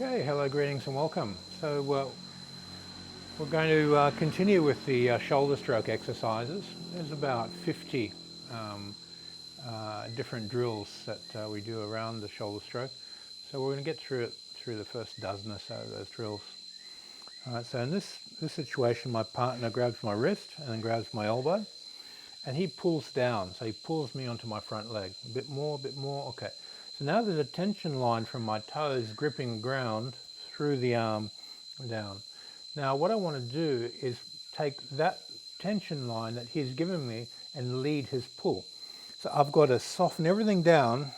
Okay, hello, greetings and welcome. So we're going to continue with the shoulder stroke exercises. There's about 50 um, different drills that we do around the shoulder stroke. So we're going to get through it through the first dozen or so of those drills. All right, so in this situation, my partner grabs my wrist and then grabs my elbow, and he pulls down. So he pulls me onto my front leg. A bit more, okay. So now there's a tension line from my toes gripping the ground through the arm down. Now what I want to do is take that tension line that he's given me and lead his pull. So I've got to soften everything down,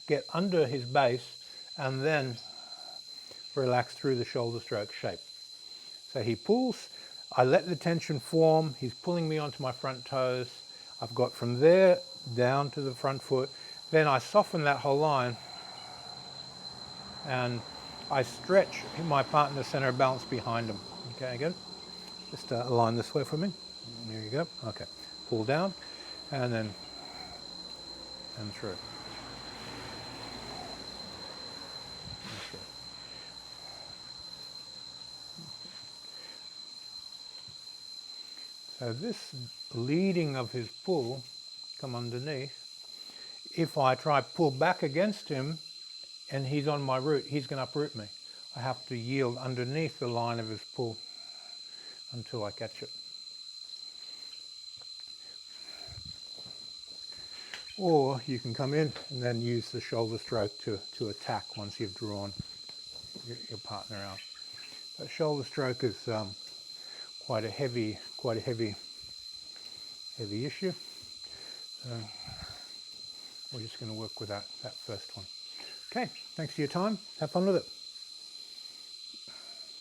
get under his base, and then relax through the shoulder stroke shape. So he pulls, I let the tension form, he's pulling me onto my front toes. I've got from there down to the front foot. Then I soften that whole line and I stretch my partner's center of balance behind him. Okay, again, just align this way for me. There you go. Okay, pull down and then and through. Okay. So this leading of his pull, come underneath. If I try pull back against him and he's on my root, he's going to uproot me. I have to yield underneath the line of his pull until I catch it. Or you can come in and then use the shoulder stroke to attack once you've drawn your partner out. But shoulder stroke is quite a heavy issue. So we're just going to work with that first one. Okay, thanks for your time. Have fun with it.